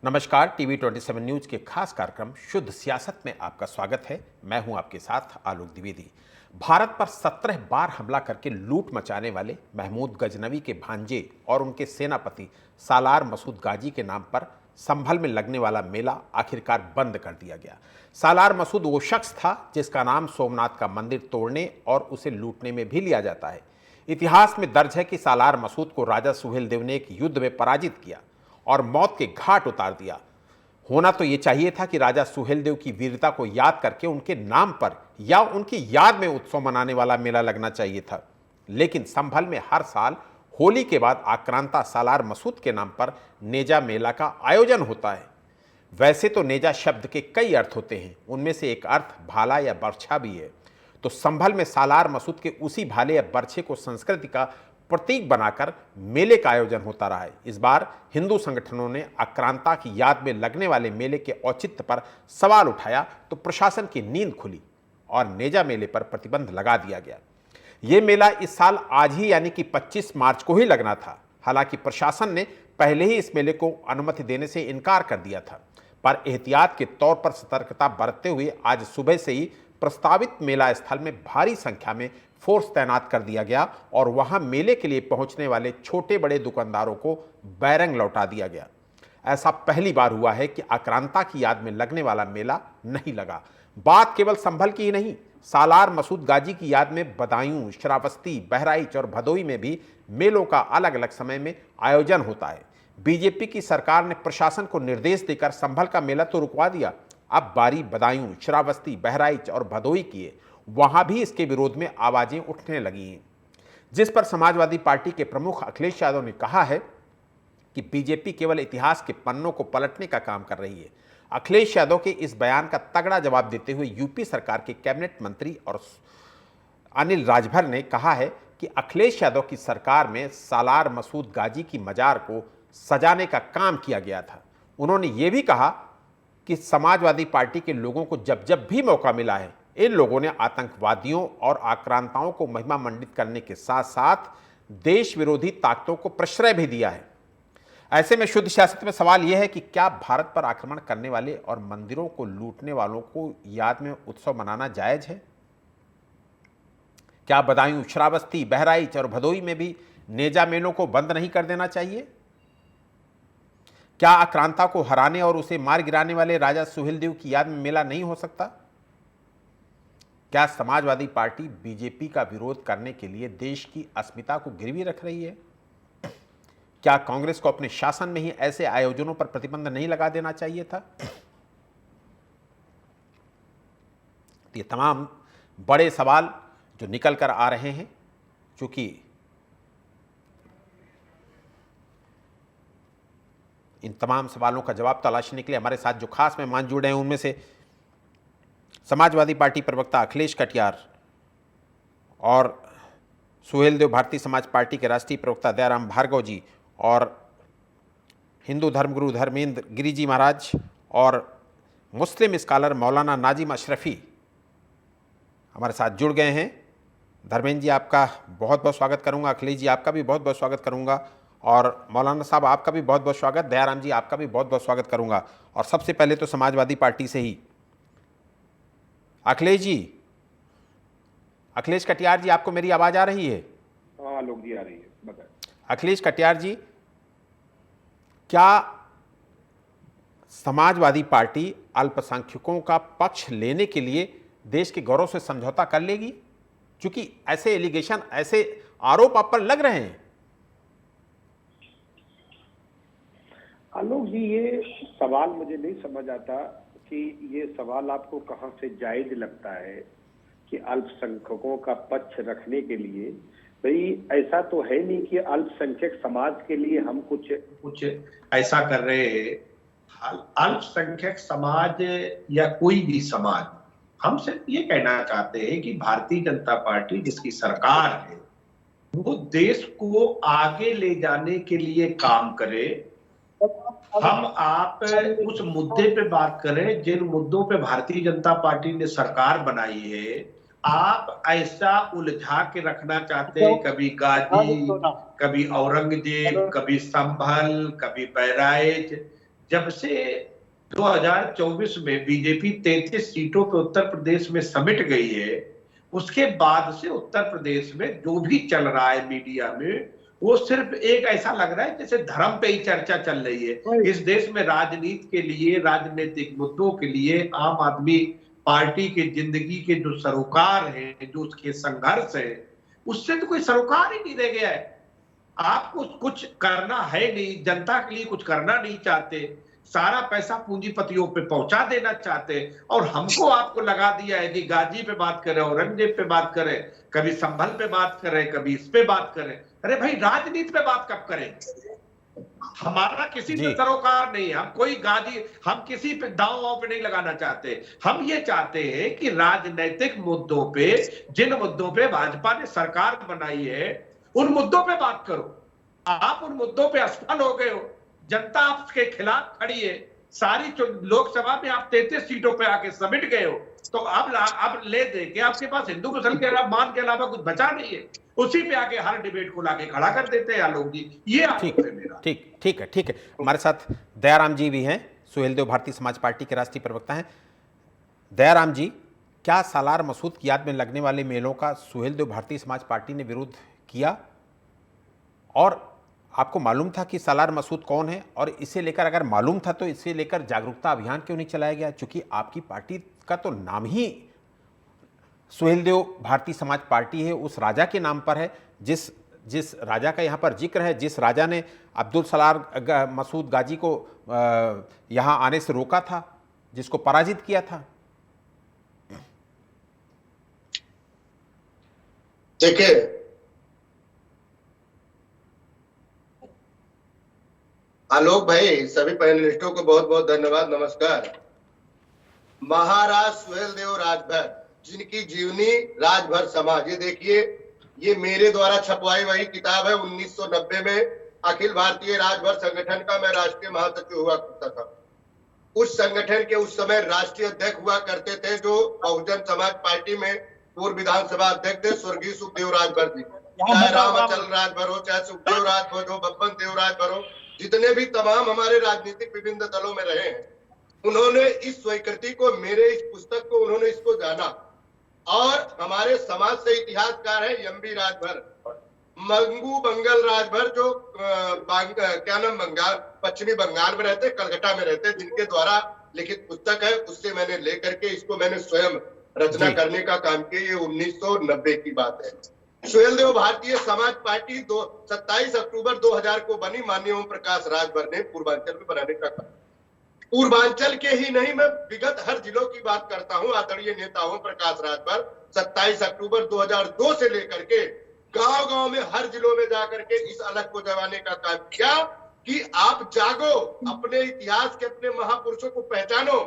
नमस्कार। TV 27 news के खास कार्यक्रम शुद्ध सियासत में आपका स्वागत है। मैं हूं आपके साथ आलोक द्विवेदी। भारत पर 17 बार हमला करके लूट मचाने वाले महमूद गजनवी के भांजे और उनके सेनापति सालार मसूद गाजी के नाम पर संभल में लगने वाला मेला आखिरकार बंद कर दिया गया। सालार मसूद वो शख्स था जिसका नाम सोमनाथ का मंदिर तोड़ने और उसे लूटने में भी लिया जाता है। इतिहास में दर्ज है कि सालार मसूद को राजा सुहेलदेव ने एक युद्ध में पराजित किया और मौत के घाट उतार दिया। होना तो यह चाहिए था कि राजा सुहेलदेव की वीरता को याद करके उनके नाम पर या उनकी याद में उत्सव मनाने वाला मेला लगना चाहिए था, लेकिन संभल में हर साल होली के बाद आक्रांता सालार मसूद के नाम पर नेजा मेला का आयोजन होता है। वैसे तो नेजा शब्द के कई अर्थ होते हैं, उनमें से एक अर्थ भाला या बर्छा भी है। तो संभल में सालार मसूद के उसी भाले या बर्छे को संस्कृति का प्रतीक बनाकर मेले का आयोजन होता रहा है। इस बार हिंदू संगठनों ने आक्रांता की याद में लगने वाले मेले के औचित्य पर सवाल उठाया तो प्रशासन की नींद खुली और नेजा मेले पर प्रतिबंध लगा दिया गया। यह मेला इस साल आज ही यानी कि 25 मार्च को ही लगना था। हालांकि प्रशासन ने पहले ही इस मेले को अनुमति देने से इनकार कर दिया था, पर एहतियात के तौर पर सतर्कता बरतते हुए आज सुबह से ही प्रस्तावित मेला स्थल में भारी संख्या में फोर्स तैनात कर दिया गया और वहां मेले के लिए पहुंचने वाले छोटे बड़े दुकानदारों को बैरंग लौटा दिया गया। ऐसा पहली बार हुआ है कि आक्रांता की याद में लगने वाला मेला नहीं लगा। बात केवल संभल की ही नहीं, सालार मसूद गाजी की याद में बदायूं, श्रावस्ती, बहराइच और भदोई में भी मेलों का अलग अलग समय में आयोजन होता है। बीजेपी की सरकार ने प्रशासन को निर्देश देकर संभल का मेला तो रुकवा दिया, अब बारी बदायूं, श्रावस्ती, बहराइच और भदोई की है। वहां भी इसके विरोध में आवाजें उठने लगी हैं, जिस पर समाजवादी पार्टी के प्रमुख अखिलेश यादव ने कहा है कि बीजेपी केवल इतिहास के पन्नों को पलटने का काम कर रही है। अखिलेश यादव के इस बयान का तगड़ा जवाब देते हुए यूपी सरकार के कैबिनेट मंत्री और अनिल राजभर ने कहा है कि अखिलेश यादव की सरकार में सालार मसूद गाजी की मजार को सजाने का काम किया गया था। उन्होंने ये भी कहा कि समाजवादी पार्टी के लोगों को जब जब भी मौका मिला है, इन लोगों ने आतंकवादियों और आक्रांताओं को महिमा मंडित करने के साथ साथ देश विरोधी ताकतों को प्रश्रय भी दिया है। ऐसे में शुद्ध सियासत में सवाल यह है कि क्या भारत पर आक्रमण करने वाले और मंदिरों को लूटने वालों को याद में उत्सव मनाना जायज है? क्या बदायूं, श्रावस्ती, बहराइच और भदोई में भी नेजा मेलों को बंद नहीं कर देना चाहिए? क्या आक्रांता को हराने और उसे मार गिराने वाले राजा सुहेलदेव की याद में मेला नहीं हो सकता? क्या समाजवादी पार्टी बीजेपी का विरोध करने के लिए देश की अस्मिता को गिरवी रख रही है? क्या कांग्रेस को अपने शासन में ही ऐसे आयोजनों पर प्रतिबंध नहीं लगा देना चाहिए था? ये तमाम बड़े सवाल जो निकल कर आ रहे हैं, चूंकि इन तमाम सवालों का जवाब तलाशने के लिए हमारे साथ जो खास मेहमान जुड़े हैं, उनमें से समाजवादी पार्टी प्रवक्ता अखिलेश कटियार और सुहेलदेव भारतीय समाज पार्टी के राष्ट्रीय प्रवक्ता दयाराम भार्गव जी और हिंदू धर्मगुरु धर्मेंद्र गिरी जी महाराज और मुस्लिम स्कॉलर मौलाना नाजिम अशरफी हमारे साथ जुड़ गए हैं। धर्मेंद्र जी, आपका बहुत बहुत स्वागत करूंगा। अखिलेश जी, आपका भी बहुत बहुत स्वागत करूंगा और मौलाना साहब, आपका भी बहुत बहुत स्वागत। दयाराम जी, आपका भी बहुत बहुत स्वागत करूंगा। और सबसे पहले तो समाजवादी पार्टी से ही अखिलेश जी, अखिलेश कटियार जी, आपको मेरी आवाज आ रही है? हाँ लोग जी, आ रही है, बताएं। अखिलेश कटियार जी, क्या समाजवादी पार्टी अल्पसंख्यकों का पक्ष लेने के लिए देश के गौरव से समझौता कर लेगी? क्योंकि ऐसे एलिगेशन, ऐसे आरोप आप पर लग रहे हैं। आलोक जी, ये सवाल मुझे नहीं समझ आता कि ये सवाल आपको कहां से जायज लगता है कि अल्पसंख्यकों का पक्ष रखने के लिए। भाई, ऐसा तो है नहीं कि अल्पसंख्यक समाज के लिए हम कुछ ऐसा कर रहे हैं। अल्पसंख्यक समाज या कोई भी समाज, हम सिर्फ ये कहना चाहते हैं कि भारतीय जनता पार्टी जिसकी सरकार है वो देश को आगे ले जाने के लिए काम करे। हम आप उस मुद्दे पे बात करें जिन मुद्दों पे भारतीय जनता पार्टी ने सरकार बनाई है। आप ऐसा उलझा के रखना चाहते हैं, कभी गाजी, कभी औरंगजेब, कभी संभल, कभी बहराइच। जब से 2024 में बीजेपी 33 सीटों पे उत्तर प्रदेश में समिट गई है, उसके बाद से उत्तर प्रदेश में जो भी चल रहा है मीडिया में, वो सिर्फ एक ऐसा लग रहा है जैसे धर्म पे ही चर्चा चल रही है। इस देश में राजनीति के लिए, राजनीतिक मुद्दों के लिए आम आदमी पार्टी के जिंदगी के जो सरोकार है, जो उसके संघर्ष है, उससे तो कोई सरोकार ही नहीं रह गया है। आपको कुछ करना है नहीं, जनता के लिए कुछ करना नहीं चाहते, सारा पैसा पूंजीपतियों पे पहुंचा देना चाहते, और हमको आपको लगा दिया है कि गाजी पे बात करें, औरंगजेब पे बात करें, कभी संभल पे बात करें, कभी इस पे बात करें। अरे भाई, राजनीति पे बात कब करें? हमारा किसी पे सरोकार नहीं है, हम कोई गाजी, हम किसी पे दांव वाव पे नहीं लगाना चाहते। हम ये चाहते हैं कि राजनीतिक मुद्दों पे, जिन मुद्दों पे भाजपा ने सरकार बनाई है, उन मुद्दों पे बात करो। आप उन मुद्दों पे असफल हो गए हो, जनता आपके खिलाफ खड़ी है, सारी लोकसभा में आप 33 सीटों पे आके समिट गए हो, तो अब ले दे के आपके पास हिंदू मुसल के मान के अलावा कुछ बचा नहीं है, उसी पे आके हर डिबेट को लाके खड़ा कर देते हैं आलोक जी। ये ठीक है मेरा। ठीक है। हमारे साथ दयाराम जी भी हैं, सुहेलदेव भारतीय समाज पार्टी के राष्ट्रीय प्रवक्ता हैं। दयाराम जी, क्या सालार मसूद की याद में लगने वाले मेलों का सुहेलदेव भारतीय समाज पार्टी ने विरोध किया? और आपको मालूम था कि सालार मसूद कौन है? और इसे लेकर, अगर मालूम था तो इसे लेकर जागरूकता अभियान क्यों नहीं चलाया गया? क्योंकि आपकी पार्टी का तो नाम ही सुहेलदेव भारतीय समाज पार्टी है, उस राजा के नाम पर है जिस राजा का यहाँ पर जिक्र है, जिस राजा ने अब्दुल सलार मसूद गाजी को यहाँ आने से रोका था, जिसको पराजित किया था। देखिए, आलोक भाई, सभी पैनलिस्टों को बहुत बहुत धन्यवाद, नमस्कार। महाराज सुहेलदेव राजभर, जिनकी जीवनी राजभर समाज, ये देखिए, ये मेरे द्वारा छपवाई वही किताब है। 1990 में अखिल भारतीय राजभर संगठन का मैं राष्ट्रीय महासचिव हुआ करता था। उस संगठन के उस समय राष्ट्रीय अध्यक्ष हुआ करते थे जो बहुजन समाज पार्टी में पूर्व विधानसभा अध्यक्ष थे, स्वर्गीय सुखदेव राजभर जी। चाहे रामचंद्र राजभर हो, चाहे सुखदेव राजभर हो, बब्बन देव राजभर हो, जितने भी तमाम हमारे राजनीतिक विभिन्न दलों में रहे हैं, उन्होंने इस स्वीकृति को, मेरे इस पुस्तक को उन्होंने इसको जाना। और हमारे समाज से इतिहासकार है एम.बी. राजभर, मंगू बंगल राजभर, जो क्या नाम, बंगाल, पश्चिमी बंगाल में रहते, कलकत्ता में रहते, जिनके द्वारा लिखित पुस्तक है, उससे मैंने लेकर के इसको मैंने स्वयं रचना करने का काम किया। ये 1990 की बात है। सुहेलदेव भारतीय समाज पार्टी 27 अक्टूबर 2000 को बनी। माननीय ओम प्रकाश राजभर ने पूर्वांचल में बनाने का काम, पूर्वांचल के ही नहीं, मैं विगत हर जिलों की बात करता हूं। आदरणीय नेता ओम प्रकाश राजभर 27 अक्टूबर 2002 से लेकर के गांव-गांव में, हर जिलों में जाकर के इस अलग को जगाने का काम किया कि आप जागो, अपने इतिहास के, अपने महापुरुषों को पहचानो।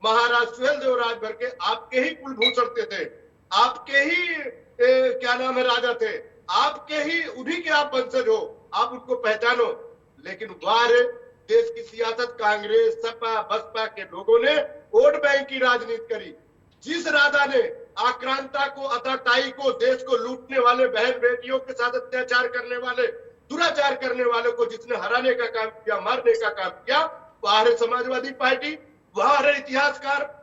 महाराज सुहेलदेव राजभर के आपके ही कुलभूषण थे, आपके ही क्या नाम है, राजा थे, आपके ही, उन्हीं के आप वंशज हो, आप उनको पहचानो। लेकिन वार देश की सियासत, कांग्रेस, सपा, बसपा के लोगों ने वोट बैंक की राजनीति करी। जिस राजा ने आक्रांता को, अताताई को, देश को लूटने वाले, बहन बेटियों के साथ अत्याचार करने वाले, दुराचार करने वाले को जिसने हराने का काम किया, मारने का काम किया, वह है समाजवादी पार्टी, वह है इतिहासकार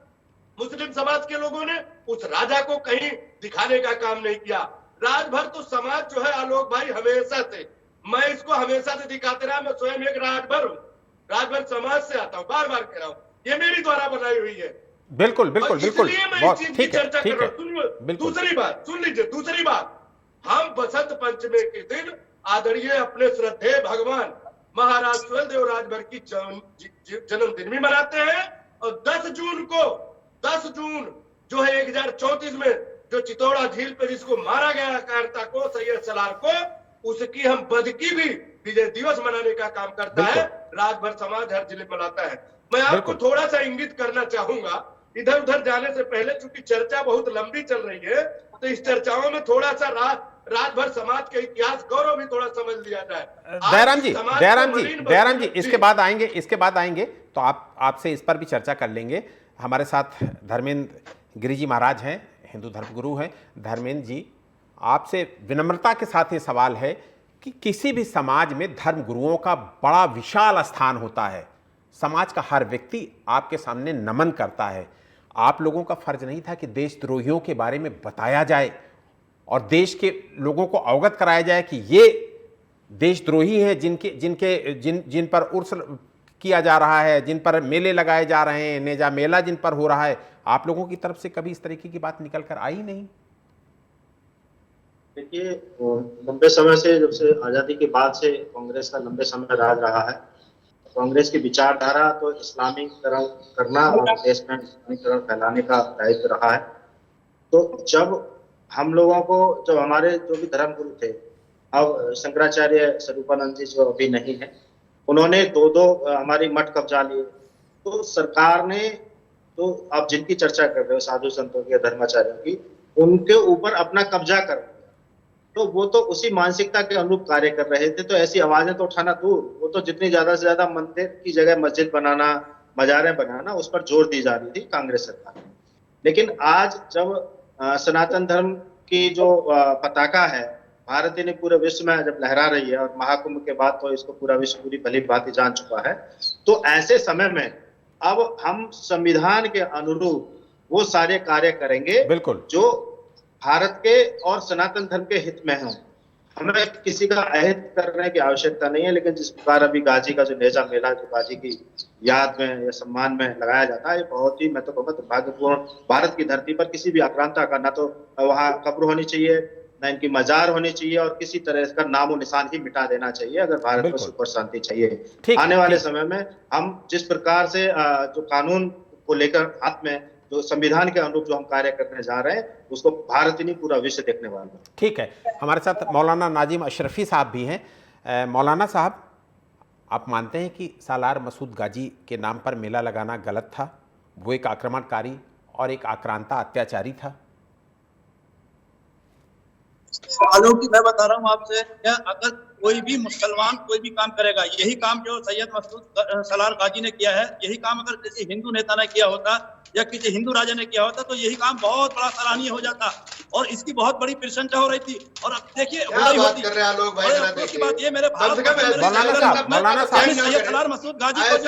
मुस्लिम समाज के लोगों ने। उस राजा को कहीं दिखाने का काम नहीं किया। राजभर तो समाज जो है आलोक भाई, हमेशा से, मैं इसको हमेशा से दिखाते रहा, मैं स्वयं एक राजभर हूँ, राजभर समाज से आता हूँ, बार बार कह रहा हूँ, ये मेरी द्वारा बनाई हुई है। बिल्कुल बिल्कुल बिल्कुल, बहुत ठीक है, ठीक है। दूसरी बात सुन लीजिए, दूसरी बात, हम बसंत पंचमी के दिन आदरणीय अपने श्रद्धेय भगवान महाराज सुहेलदेव राजभर की जन्मदिन भी मनाते हैं। और 10 जून जो है 1034 में जो चितौड़ा झील पे जिसको मारा गया कारता को, सैयद सलार को, उसकी हम बदकी भी विजय दिवस मनाने का काम करता है। राजभर समाज हर जिले मनाता है। मैं आपको थोड़ा सा इंगित करना चाहूंगा, इधर उधर जाने से पहले, चूंकि चर्चा बहुत लंबी चल रही है, तो इस चर्चाओं में थोड़ा सा राजभर समाज के इतिहास गौरव भी थोड़ा समझ लिया जाए। दयाराम जी, इसके बाद आएंगे तो आपसे इस पर भी चर्चा कर लेंगे। हमारे साथ धर्मेंद्र गिरि जी महाराज हैं, हिंदू धर्मगुरु हैं। धर्मेंद्र जी, आपसे विनम्रता के साथ ये सवाल है कि किसी भी समाज में धर्मगुरुओं का बड़ा विशाल स्थान होता है। समाज का हर व्यक्ति आपके सामने नमन करता है। आप लोगों का फर्ज नहीं था कि देशद्रोहियों के बारे में बताया जाए और देश के लोगों को अवगत कराया जाए कि ये देशद्रोही है, जिन पर उर्स किया जा रहा है, जिन पर मेले लगाए जा रहे हैं, नेजा मेला जिन पर हो रहा है। आप लोगों की तरफ से कभी इस तरीके की बात निकल कर आई नहीं? देखिए, लंबे समय से, जब से आजादी के बाद से कांग्रेस का लंबे समय राज रहा है। कांग्रेस की विचारधारा तो इस्लामीकरण करना और देश में इस्लामीकरण फैलाने का दायित्व रहा है। तो जब हम लोगों को, जब हमारे जो भी धर्मगुरु थे, अब शंकराचार्य स्वरूपानंद जी जो अभी नहीं है, उन्होंने दो हमारी मठ कब्जा लिए। तो सरकार ने, तो आप जिनकी चर्चा कर रहे हो, साधु संतों की या धर्माचार्यों की, उनके ऊपर अपना कब्जा कर लिया। तो वो तो उसी मानसिकता के अनुरूप कार्य कर रहे थे। तो ऐसी आवाजें तो उठाना दूर, वो तो जितनी ज्यादा से ज्यादा मंदिर की जगह मस्जिद बनाना, मजारें बनाना, उस पर जोर दी जा रही थी कांग्रेस सरकार में। लेकिन आज जब सनातन धर्म की जो पताका है, भारत ने पूरे विश्व में जब लहरा रही है, और महाकुंभ के बाद तो इसको पूरा विश्व पूरी भली भांति जान चुका है, तो ऐसे समय में अब हम संविधान के अनुरूप वो सारे कार्य करेंगे बिल्कुल जो भारत के और सनातन धर्म के हित में हो। हमें किसी का अहित करने की आवश्यकता नहीं है। लेकिन जिस प्रकार अभी गाजी का जो नेजा मेला, जो गाजी की याद में या सम्मान में लगाया जाता है, ये बहुत ही, मैं तो कहूँगा, दुर्भाग्यपूर्ण। भारत की धरती पर किसी भी आक्रांता का ना तो वहाँ कब्र होनी चाहिए, ना इनकी मजार होनी चाहिए, और किसी तरह का नामो निशान ही मिटा देना चाहिए अगर भारत को सुख और शांति चाहिए। आने वाले समय में हम जिस प्रकार से जो कानून को लेकर हाथ में, जो संविधान के अनुरूप जो हम कार्य करने जा रहे हैं, उसको भारत ही नहीं पूरा विश्व देखने वाला है। ठीक है, हमारे साथ मौलाना नाजिम अशरफी साहब भी हैं। मौलाना साहब, आप मानते हैं कि सालार मसूद गाजी के नाम पर मेला लगाना गलत था? वो एक आक्रमणकारी और एक आक्रांता अत्याचारी था। आलोक, मैं बता रहा हूँ आपसे, अगर कोई भी मुसलमान कोई भी काम करेगा, यही काम जो सैयद मसूद सलार गाजी ने किया है, यही काम अगर किसी हिंदू नेता ने किया होता या किसी हिंदू राजा ने किया होता, तो यही काम बहुत बड़ा सराहनीय हो जाता और इसकी बहुत बड़ी प्रशंसा हो रही थी। और अब देखिए, बात ये मेरे भारत सलार मसूद गाजी को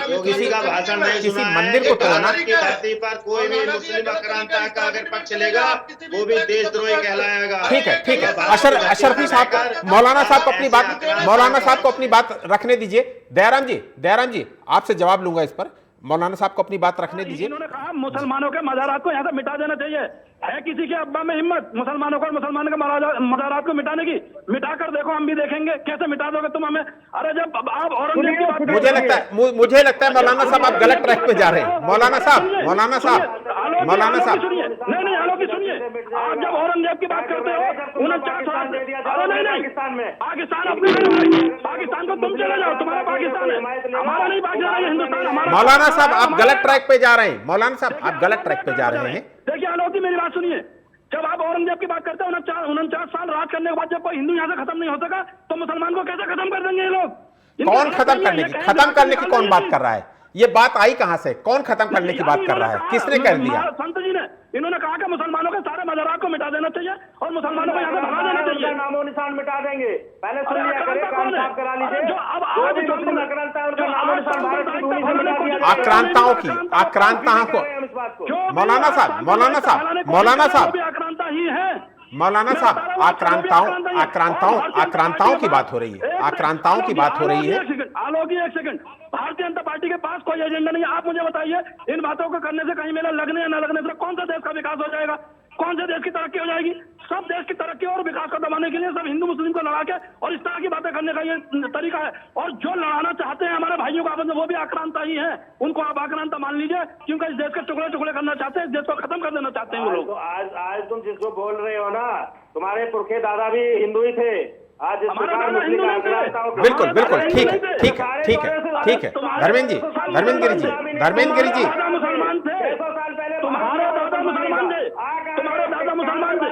जो किसी का भाषण नहीं, किसी मंदिर को तोड़ना की धरती पर कोई भी मुस्लिम आक्रांता का अगर पक्ष लेगा, वो भी देशद्रोही कहलाएगा। ठीक है, ठीक है। अशरफी साहब, मौलाना साहब को अपनी बात रखने दीजिए। दयाराम जी, आपसे जवाब लूंगा इस पर। मौलाना साहब को अपनी बात रखने दीजिए। इन्होंने कहा मुसलमानों के मज़ारात को यहाँ से मिटा देना चाहिए। है किसी के अब्बा में हिम्मत मुसलमानों को और मुसलमानों के मज़ारात को मिटाने की? मिटा कर देखो, हम भी देखेंगे कैसे मिटा दोगे तुम हमें। अरे जब आप औरंगजेब की बात, मुझे लगता है मौलाना साहब आप गलत ट्रैक पे जा रहे हैं। मौलाना साहब नहीं, आलोक सुनिए, आप जब औरंगजेब की बात करते हो 49 साल, नहीं, पाकिस्तान अपनी, पाकिस्तान को तुम चले जाओ, तुम्हारा पाकिस्तान है, हमारा नहीं पाकिस्तान है, हिंदुस्तान हमारा। मौलाना साहब आप गलत ट्रैक पे जा रहे हैं। मौलाना साहब आप गलत ट्रैक पे जा रहे हैं। देखिए आलोक जी, मेरी बात सुनिए। जब आप औरंगजेब की बात करते हैं, 49 साल राज करने के बाद जब कोई हिंदू यहाँ से खत्म नहीं हो सका, तो मुसलमान को कैसे खत्म कर देंगे ये लोग? कौन खत्म करने की कौन बात कर रहा है? ये बात आई कहां से? कौन खत्म करने की बात कर रहा है? किसने कर दिया? संत जी ने, इन्होंने कहा कि मुसलमानों के सारे मज़ारात को मिटा देना चाहिए और मुसलमानों को यहाँ से भगा देना चाहिए। नामो निशान मिटा देंगे। पहले सुन लिया करें, काम साफ करा लीजिए। जो अब आज मुस्लिम आक्रांता है, उनका नामो निशान भारत की भूमि से मिटा दिया जाए। आक्रांताओं को मौलाना साहब आक्रांता ही है। मौलाना साहब आक्रांताओं की बात हो रही है। आक्रांताओं की बात हो रही है। आलोक जी, एक सेकंड। भारतीय जनता पार्टी के पास कोई एजेंडा नहीं है। आप मुझे बताइए, इन बातों को करने से कहीं मेला लगने या न लगने से कौन सा देश का विकास हो जाएगा? कौन से देश की तरक्की हो जाएगी? सब देश की तरक्की और विकास को दबाने के लिए सब हिंदू मुस्लिम को लड़ा के और इस तरह की बातें करने का ये तरीका है। और जो लड़ाना चाहते हैं हमारे भाइयों को आपस में, वो भी आक्रांता ही है। उनको आप आक्रांता मान लीजिए, क्योंकि इस देश के टुकड़े टुकड़े करना चाहते हैं, इस देश को खत्म कर देना चाहते हैं वो लोग। आज तुम जिसको बोल रहे हो ना, तुम्हारे पुरखे दादा भी हिंदू ही थे। आज बिल्कुल ठीक है। धर्मेंद्र गिरी जी मुसलमान थे, तुम्हारे दादा मुसलमान थे, तुम्हारे दादा मुसलमान थे।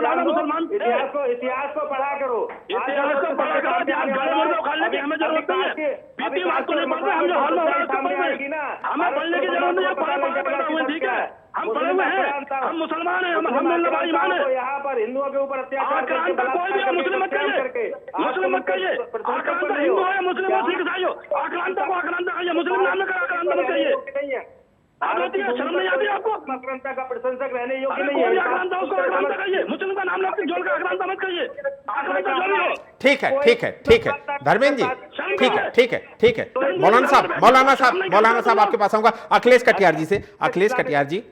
सबसे ज्यादा मुसलमान इतिहास को पढ़ा करो, इतिहास को पढ़ा करो। गले मुर्दे उखाड़ने की हमें जरूरत नहीं है। बीती बात को नहीं पढ़ रहे, हम जो हाल में हो रहा है उसको पढ़ रहे हैं। हमें पढ़ने की जरूरत नहीं है, पढ़े पैदा हुए, ठीक है, हम पढ़े हुए हैं, हम मुसलमान हैं, हम मिलने ईमान है। यहाँ पर हिंदुओं के ऊपर अत्याचार आक्रांता कोई भी है, मुस्लिम मत कहिए, मुस्लिम मत कहिए। आक्रांता हिंदू है, मुस्लिम हो, सिख ईसाई हो, आक्रांता को आक्रांता कहिए, मुस्लिम नाम लेकर आक्रांता मत कहिए। आप होती है, शर्म नहीं आती आपको? आक्रांता का प्रशंसक रहने योग्य अरे नहीं कोई भी है। आक्रांता उसको आक्रांता कहिए, मुस्लिम का नाम लेकर जोड़ कर आक्रांता मत कहिए। आक्रांता जो भी हो, ठीक है, ठीक है, ठीक है धर्मेंद्र जी, ठीक है, ठीक है, ठीक है। मौलाना साहब आपके पास आऊंगा। अखिलेश कटियार जी से। अखिलेश कटियार जी,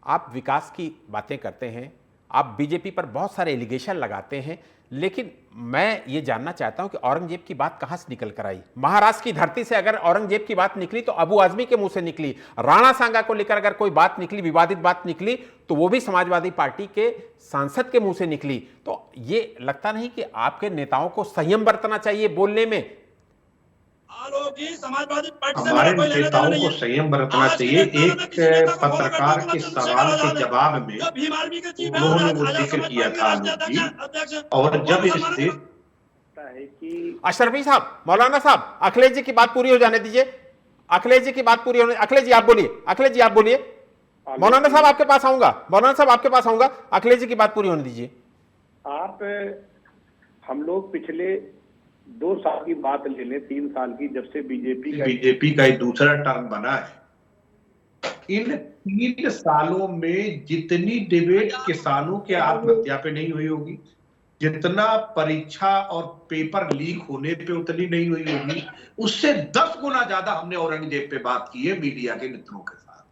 आप विकास की बातें करते हैं, आप बीजेपी पर बहुत सारे एलिगेशन लगाते हैं, लेकिन मैं ये जानना चाहता हूं कि औरंगजेब की बात कहां से निकल कर आई? महाराष्ट्र की धरती से अगर औरंगजेब की बात निकली तो अबू आजमी के मुंह से निकली। राणा सांगा को लेकर अगर कोई बात निकली, विवादित बात निकली, तो वो भी समाजवादी पार्टी के सांसद के मुंह से निकली। तो ये लगता नहीं कि आपके नेताओं को संयम बरतना चाहिए बोलने में? समाजवादी पार्टी से हमारे नेताओं को संयम बरतना चाहिए। एक पत्रकार के सवाल के जवाब में उन्होंने वो जिक्र किया था आलोक जी, और जब इस देश है कि अशरफी साहब, मौलाना साहब, अखिलेश जी की बात पूरी हो जाने दीजिए। अखिलेश जी की बात पूरी होने, अखिलेश जी आप बोलिए, अखिलेश जी आप बोलिए। मौलाना साहब आपके पास आऊंगा, मौलाना साहब आपके पास आऊंगा, अखिलेश जी की बात पूरी होने दीजिए। आप हम लोग पिछले 2 साल की बात ले लें, 3 साल की, जब से बीजेपी का एक दूसरा टर्म बना है, इन 3 सालों में जितनी डिबेट किसानों के आत्महत्या पे नहीं हुई होगी, जितना परीक्षा और पेपर लीक होने पे उतनी नहीं हुई होगी, उससे 10 गुना ज्यादा हमने औरंगजेब पे बात की है मीडिया के मित्रों के साथ।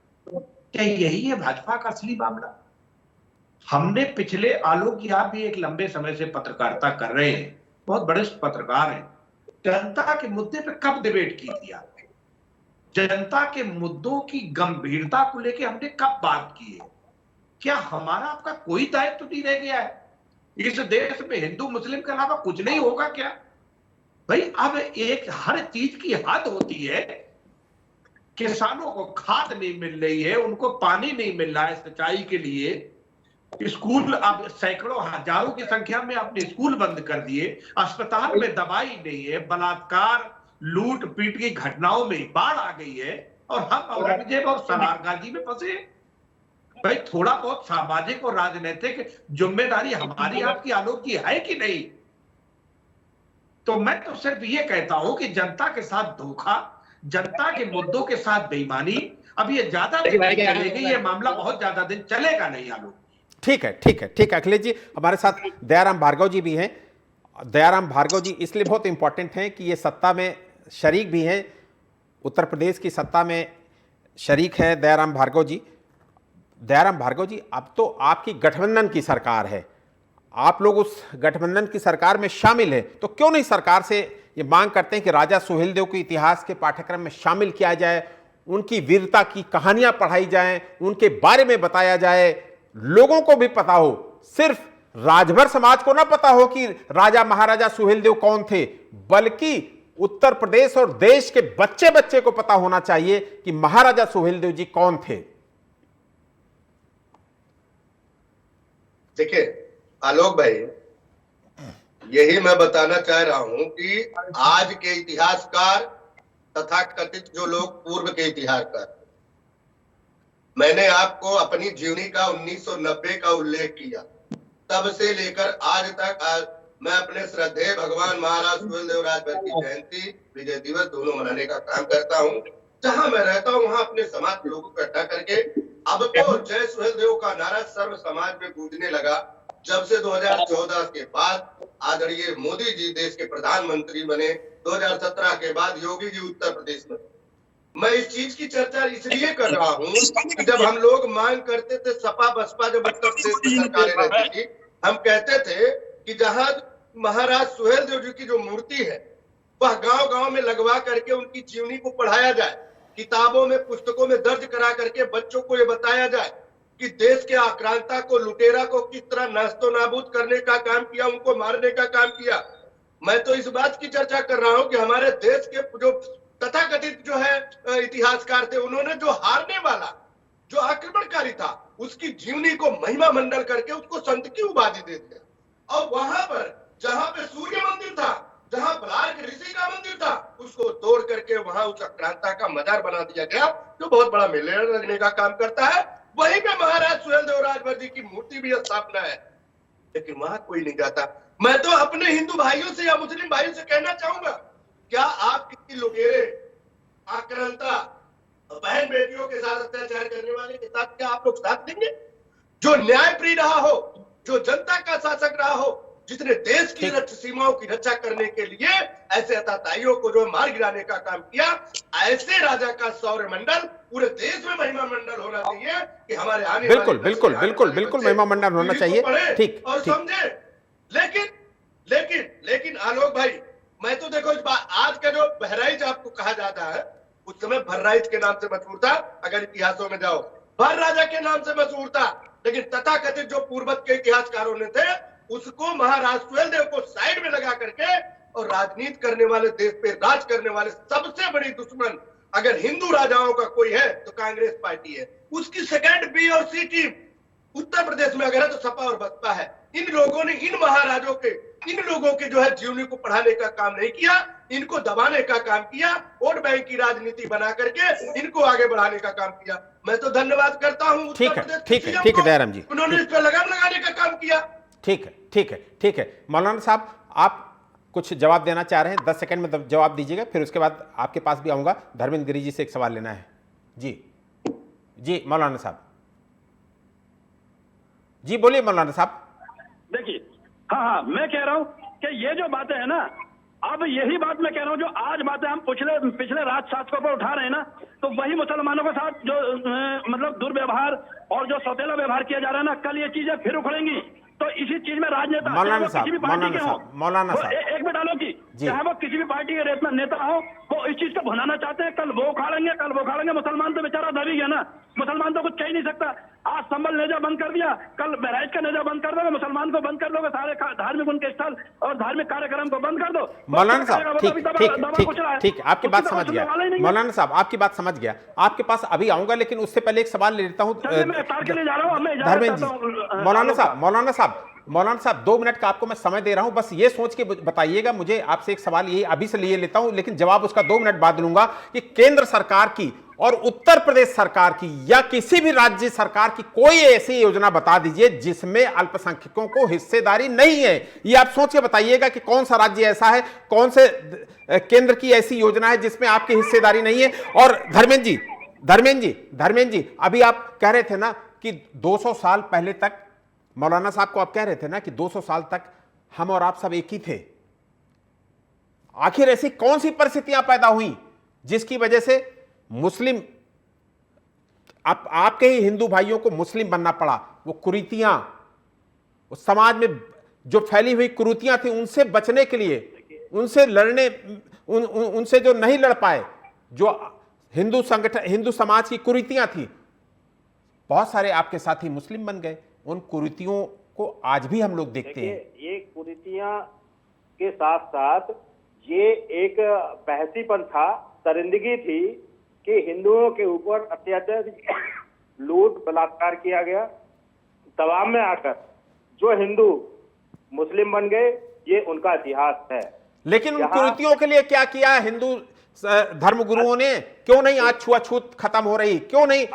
क्या यही है भाजपा का असली मामला? हमने पिछले, आलोक जी आप भी एक लंबे समय से पत्रकारिता कर रहे हैं, बहुत बड़े पत्रकार हैं, जनता के मुद्दे पे कब डिबेट की थी आपने? जनता के मुद्दों की गंभीरता को लेकर हमने कब बात की है? क्या हमारा आपका कोई दायित्व नहीं रह गया है? इस देश में हिंदू मुस्लिम के अलावा कुछ नहीं होगा क्या भाई? अब एक हर चीज की हद होती है। किसानों को खाद नहीं मिल रही है, उनको पानी नहीं मिल रहा है सिंचाई के लिए, स्कूल अब सैकड़ों हजारों की संख्या में आपने स्कूल बंद कर दिए, अस्पताल में दवाई नहीं है, बलात्कार लूट पीट की घटनाओं में बाढ़ आ गई है, और हम औरंगजेब और सलारगाजी में फंसे। भाई थोड़ा बहुत सामाजिक और राजनीतिक जिम्मेदारी हमारी आपकी आलोक की है कि नहीं? तो मैं तो सिर्फ ये कहता हूं कि जनता के साथ धोखा, जनता के मुद्दों के साथ बेईमानी, अब ये ज्यादा दिन चलेगी, ये मामला बहुत ज्यादा दिन चलेगा नहीं आलोक। ठीक है, ठीक है, ठीक है। अखिलेश जी, हमारे साथ दयाराम भार्गव जी भी हैं। दयाराम भार्गव जी इसलिए बहुत इंपॉर्टेंट हैं कि ये सत्ता में शरीक भी हैं, उत्तर प्रदेश की सत्ता में शरीक है दयाराम भार्गव जी। दयाराम भार्गव जी, अब तो आपकी गठबंधन की सरकार है, आप लोग उस गठबंधन की सरकार में शामिल हैं, तो क्यों नहीं सरकार से ये मांग करते हैं कि राजा सुहेलदेव को इतिहास के पाठ्यक्रम में शामिल किया जाए, उनकी वीरता की कहानियां पढ़ाई जाएं, उनके बारे में बताया जाए, लोगों को भी पता हो, सिर्फ राजभर समाज को ना पता हो कि राजा महाराजा सुहेलदेव कौन थे, बल्कि उत्तर प्रदेश और देश के बच्चे बच्चे को पता होना चाहिए कि महाराजा सुहेलदेव जी कौन थे। देखिए आलोक भाई, यही मैं बताना चाह रहा हूं कि आज के इतिहासकार तथा कथित जो लोग पूर्व के इतिहासकार, मैंने आपको अपनी जीवनी का 1990 का उल्लेख किया, तब से लेकर आज तक मैं अपने श्रद्धेय भगवान महाराज सुहेलदेव राजभर की जयंती, विजय दिवस दोनों मनाने का काम करता हूं। जहां मैं रहता हूं वहां अपने समाज के लोगों को इकट्ठा करके अब तो जय सुहेलदेव का नारा सर्व समाज में गूंजने लगा। जब से 2014 के बाद आदरणीय मोदी जी देश के प्रधानमंत्री बने, 2017 के बाद योगी जी उत्तर प्रदेश में, मैं इस चीज की चर्चा इसलिए कर रहा हूं कि जब हम लोग मांग करते थे, सपा बसपा जब उत्तर प्रदेश में सरकारें रहती थी, हम कहते थे कि जहां महाराज सुहेलदेव जी की जो मूर्ति है वह गांव गांव में लगवा करके उनकी जीवनी को पढ़ाया जाए, किताबों में पुस्तकों में दर्ज करा करके बच्चों को ये बताया जाए कि देश के आक्रांता को, लुटेरा को किस तरह नस्तो नाबूद करने का काम किया, उनको मारने का काम किया। मैं तो इस बात की चर्चा कर रहा हूं कि हमारे देश के जो तथाकथित जो है इतिहासकार थे, उन्होंने जो हारने वाला, जो आक्रमणकारी था, उसकी जीवनी को महिमा मंडल करके उसको संत की उपाधि देते हैं। और वहां पर जहां पे सूर्य मंदिर था, जहां बलार्क ऋषि का मंदिर था, उसको तोड़ करके वहां उस आक्रांता का मजार बना दिया गया, जो बहुत बड़ा मेले लगने का काम करता है। वहीं पे महाराज सुहेलदेव राजभर जी की मूर्ति भी स्थापना है, लेकिन वहां कोई नहीं जाता। मैं तो अपने हिंदू भाइयों से या मुस्लिम भाइयों से कहना चाहूंगा, क्या आप किसी लुटेरे, आक्रांता, बहन बेटियों के साथ अत्याचार करने वाले के साथ क्या आप लोग साथ देंगे? जो न्यायप्रिय रहा हो, जो जनता का शासक रहा हो, जिसने देश की सीमाओं की रक्षा करने के लिए ऐसे अताताइयों को जो मार गिराने का काम किया, ऐसे राजा का सौर्य मंडल पूरे देश में महिमा मंडल होना चाहिए कि हमारे आने बिल्कुल बिल्कुल बिल्कुल बिल्कुल महिमा मंडल होना चाहिए। ठीक और समझे। लेकिन आलोक भाई, मैं तो देखो आज का जो बहराइच आपको कहा जाता है, उस समय भर्राइच के नाम से मशहूर था। अगर इतिहासों में जाओ, भर राजा के नाम से मशहूर था, लेकिन तथाकथित जो पूर्वत के इतिहासकारों ने थे, उसको महाराज सुहेलदेव को साइड में लगा करके और राजनीति करने वाले, देश पे राज करने वाले सबसे बड़ी दुश्मन अगर हिंदू राजाओं का कोई है तो कांग्रेस पार्टी है। उसकी सेकंड बी और सी टीम उत्तर प्रदेश में अगर है तो सपा और बसपा है। इन लोगों ने, इन महाराजों के, इन लोगों के जो है जीवनी को पढ़ाने का काम नहीं किया, इनको दबाने का काम किया, वोट बैंक की राजनीति बना करके इनको आगे बढ़ाने का काम किया। मैं तो धन्यवाद करता हूं ठीक है दयाराम जी, उन्होंने इस पर लगाम लगाने का काम किया। ठीक है मौलाना साहब, आप कुछ जवाब देना चाह रहे हैं? 10 सेकंड में जवाब दीजिएगा, फिर उसके बाद आपके पास भी आऊंगा। धर्मेंद्र गिरी जी से एक सवाल लेना है। जी मौलाना साहब, जी बोलिए मौलाना साहब। देखिए, हाँ, मैं कह रहा हूँ कि ये जो बातें है ना, अब यही बात मैं कह रहा हूँ, जो आज बातें हम पिछले राजशासकों पर उठा रहे हैं ना, तो वही मुसलमानों के साथ जो मतलब दुर्व्यवहार और जो सौतेला व्यवहार किया जा रहा है ना, कल ये चीजें फिर उखड़ेंगी। तो इसी चीज में राजनेता, मौलाना किसी भी पार्टी के हो, मौलाना साहब एक मिनट डालो की, चाहे वो किसी भी पार्टी के नेता हो, वो इस चीज को भुनाना चाहते हैं। कल वो उखाड़ेंगे। मुसलमान तो बेचारा दबी गया ना, मुसलमान तो कुछ कह ही नहीं सकता। आज संभल नेजा बंद कर दिया, कल बहराइच का नेजा बंद कर दोगे, मुसलमान को बंद कर दोगे, सारे धार्मिक उनके स्थल और धार्मिक कार्यक्रम को बंद कर दो। मौलाना साहब ठीक, आपकी बात समझ गया। मौलाना साहब आपकी बात समझ गया, आपके पास अभी आऊंगा, लेकिन उससे पहले एक सवाल ले लेता हूं। धर्मेंद्र जी, मौलाना साहब 2 मिनट का आपको मैं समय दे रहा हूं, बस ये सोच के बताइएगा मुझे। आपसे एक सवाल ये अभी से लिए लेता हूं, लेकिन जवाब उसका 2 मिनट बाद लूंगा कि केंद्र सरकार की और उत्तर प्रदेश सरकार की या किसी भी राज्य सरकार की कोई ऐसी योजना बता दीजिए जिसमें अल्पसंख्यकों को हिस्सेदारी नहीं है। ये आप सोच के बताइएगा कि कौन सा राज्य ऐसा है, कौन से केंद्र की ऐसी योजना है जिसमें आपकी हिस्सेदारी नहीं है। और धर्मेंद्र जी अभी आप कह रहे थे ना कि 200 साल पहले तक, मौलाना साहब को आप कह रहे थे ना कि 200 साल तक हम और आप सब एक ही थे। आखिर ऐसी कौन सी परिस्थितियां पैदा हुई जिसकी वजह से मुस्लिम, आपके ही हिंदू भाइयों को मुस्लिम बनना पड़ा? वो कुरीतियां, उस समाज में जो फैली हुई कुरीतियां थी, उनसे बचने के लिए, उनसे लड़ने, उनसे जो नहीं लड़ पाए, जो हिंदू संगठन, हिंदू समाज की कुरीतियां थी, बहुत सारे आपके साथी मुस्लिम बन गए। उन कुरीतियों को आज भी हम लोग देखते हैं। ये कुरीतियां के साथ साथ ये एक बहसीपन था, दरिंदगी थी कि हिंदुओं के ऊपर अत्याचार, लूट, बलात्कार किया गया। दबाव में आकर जो हिंदू मुस्लिम बन गए, ये उनका इतिहास है। लेकिन उन कुरीतियों के लिए क्या किया हिंदू धर्मगुरुओं ने? क्यों नहीं आज छुआछूत खत्म हो रही? क्यों नहीं?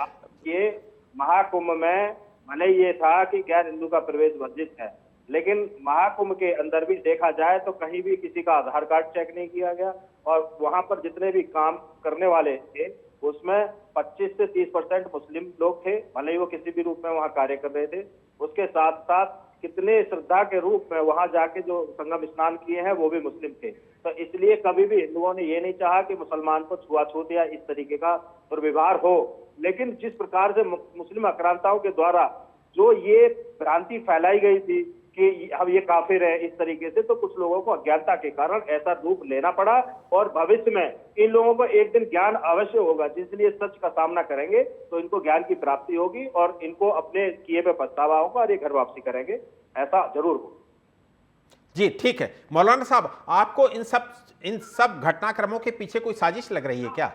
ये महाकुंभ में भले ये था कि गैर हिंदू का प्रवेश वर्जित है, लेकिन महाकुंभ के अंदर भी देखा जाए तो कहीं भी किसी का आधार कार्ड चेक नहीं किया गया, और वहां पर जितने भी काम करने वाले थे उसमें 25 से 30% मुस्लिम लोग थे, भले ही वो किसी भी रूप में वहां कार्य कर रहे थे। उसके साथ साथ कितने श्रद्धा के रूप में वहां जाके जो संगम स्नान किए हैं वो भी मुस्लिम थे। तो इसलिए कभी भी हिंदुओं ने ये नहीं चाहा कि मुसलमान को छुआछूत या इस तरीके का दुर्व्यवहार हो। लेकिन जिस प्रकार से मुस्लिम आक्रांताओं के द्वारा जो ये भ्रांति फैलाई गई थी कि अब ये काफिर है इस तरीके से, तो कुछ लोगों को अज्ञानता के कारण ऐसा रूप लेना पड़ा। और भविष्य में इन लोगों को एक दिन ज्ञान अवश्य होगा, जिसलिए सच का सामना करेंगे तो इनको ज्ञान की प्राप्ति होगी और इनको अपने किए पे पछतावा होगा और ये घर वापसी करेंगे, ऐसा जरूर होगा। जी ठीक है मौलाना साहब, आपको इन सब घटनाक्रमों के पीछे कोई साजिश लग रही है क्या?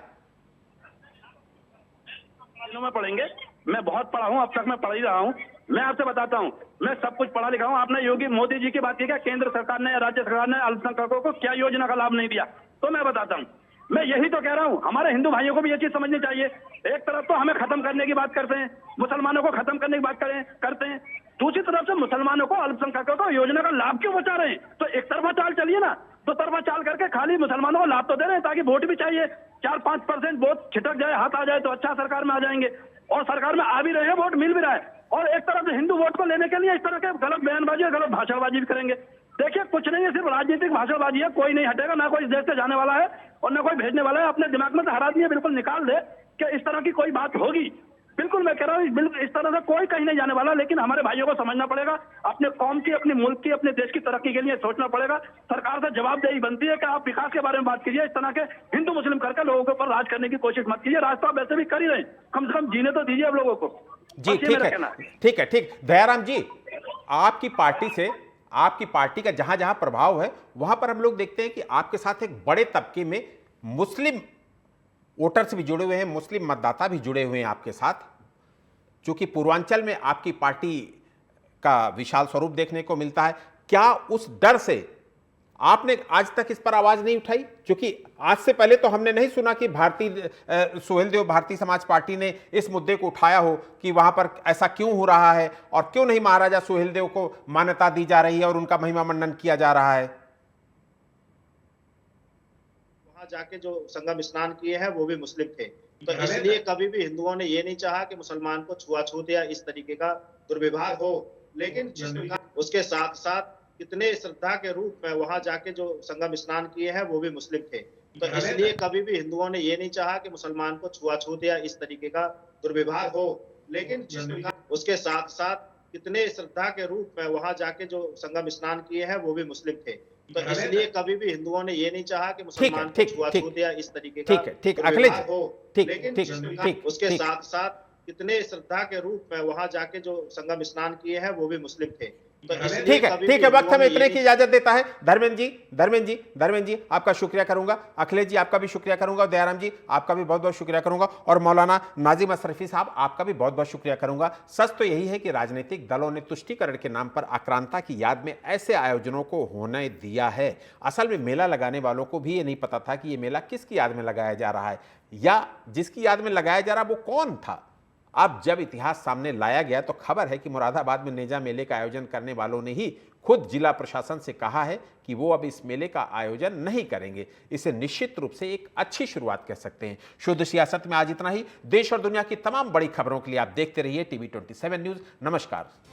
में पढ़ेंगे मैं बहुत पढ़ा हूँ, अब तक मैं पढ़ ही रहा हूँ। मैं आपसे बताता हूँ, मैं सब कुछ पढ़ा लिखा हूँ। आपने योगी मोदी जी की बात की क्या? केंद्र सरकार ने, राज्य सरकार ने अल्पसंख्यकों को क्या योजना का लाभ नहीं दिया? तो मैं बताता हूँ, मैं यही तो कह रहा हूँ, हमारे हिंदू भाइयों को भी ये चीज समझनी चाहिए। एक तरफ तो हमें खत्म करने की बात करते हैं, मुसलमानों को खत्म करने की बात करते हैं, दूसरी तरफ से मुसलमानों को, अल्पसंख्यकों को योजना का लाभ क्यों बचा रहे हैं? तो एक तरफा चाल चलिए ना, दो तरफा चाल करके खाली मुसलमानों को लाभ तो दे रहे हैं, ताकि वोट भी चाहिए, 4-5% वोट छिटक जाए, हाथ आ जाए तो अच्छा सरकार में आ जाएंगे, और सरकार में आ भी रहे हैं, वोट मिल भी रहा है। और एक तरफ से हिंदू वोट को लेने के लिए इस तरह के गलत बयानबाजी और गलत भाषणबाजी भी करेंगे। देखिए, कुछ नहीं है, सिर्फ राजनीतिक भाषणबाजी है, कोई नहीं हटेगा, ना कोई इस देश से जाने वाला है और ना कोई भेजने वाला है। अपने दिमाग में से हर आदमी बिल्कुल निकाल दे कि इस तरह की कोई बात होगी। बिल्कुल मैं कह रहा हूँ, बिल्कुल इस तरह से कोई कहीं नहीं जाने वाला, लेकिन हमारे भाइयों को समझना पड़ेगा, अपने कौम की, अपने मुल्क की, अपने देश की तरक्की के लिए सोचना पड़ेगा। सरकार से जवाबदेही बनती है कि आप विकास के बारे में बात कीजिए, इस तरह के हिंदू मुस्लिम करके लोगों के ऊपर राज करने की कोशिश मत कीजिए। राज तो आप वैसे भी कर ही रहे, कम से कम जीने तो दीजिए अब लोगों को। जी बस ये ठीक मेरा है, कहना है। ठीक है, ठीक। दयाराम जी, आपकी पार्टी से, आपकी पार्टी का जहां जहां प्रभाव है वहां पर हम लोग देखते हैं कि आपके साथ एक बड़े तबके में मुस्लिम वोटर्स भी जुड़े हुए हैं, मुस्लिम मतदाता भी जुड़े हुए हैं आपके साथ, चूंकि पूर्वांचल में आपकी पार्टी का विशाल स्वरूप देखने को मिलता है। क्या उस डर से आपने आज तक इस पर आवाज नहीं उठाई? क्योंकि आज से पहले तो हमने नहीं सुना कि सुहेलदेव भारतीय समाज पार्टी ने इस मुद्दे को उठाया हो कि वहां पर ऐसा क्यों हो रहा है और क्यों नहीं महाराजा सुहेलदेव को मान्यता दी जा रही है और उनका महिमा मंडन किया जा रहा है। वहां जाके जो संगम स्नान किए हैं वो भी मुस्लिम थे, तो इसलिए कभी भी हिंदुओं ने ये नहीं चाहा कि मुसलमान को छुआछूत या इस तरीके का दुर्व्यवहार हो। लेकिन जिस प्रकार उसके साथ साथ कितने श्रद्धा के रूप में वहां जाके जो संगम स्नान किए हैं वो भी मुस्लिम थे, तो इसलिए कभी भी हिंदुओं ने ये नहीं चाहा कि मुसलमान को छुआछूत या इस तरीके का दुर्व्यवहार हो। लेकिन जिस प्रकार उसके साथ साथ कितने श्रद्धा के रूप में वहां जाके जो संगम स्नान किए हैं वो भी मुस्लिम थे, तो इसलिए कभी भी हिंदुओं ने ये नहीं चाहा कि मुसलमान को छुआछूत या इस तरीके का दुर्व्यवहार हो। ठीक, लेकिन ठीक, जिस ठीक, प्रकार ठीक, उसके ठीक। साथ साथ कितने श्रद्धा के रूप में वहां जाके जो संगम स्नान किए हैं वो भी मुस्लिम थे, तो इसलिए ठीक है, कभी ठीक भी है, वक्त हिंदुओं हमें ने ये इतने नहीं की इजाजत देता है। धर्मेंद्र जी आपका शुक्रिया करूंगा, अखिलेश जी आपका भी शुक्रिया करूंगा, और दयाराम जी आपका भी बहुत बहुत शुक्रिया करूंगा, और मौलाना नाजिम अशरफी साहब आपका भी बहुत बहुत शुक्रिया करूंगा। सच तो यही है कि राजनीतिक दलों ने तुष्टीकरण के नाम पर आक्रांता की याद में ऐसे आयोजनों को होने दिया है। असल में मेला लगाने वालों को भी ये नहीं पता था कि ये मेला किसकी याद में लगाया जा रहा है, या जिसकी याद में लगाया जा रहा वो कौन था। अब जब इतिहास सामने लाया गया तो खबर है कि मुरादाबाद में नेजा मेले का आयोजन करने वालों ने ही खुद जिला प्रशासन से कहा है कि वो अब इस मेले का आयोजन नहीं करेंगे। इसे निश्चित रूप से एक अच्छी शुरुआत कह सकते हैं। शुद्ध सियासत में आज इतना ही। देश और दुनिया की तमाम बड़ी खबरों के लिए आप देखते रहिए TV 27 न्यूज़। नमस्कार।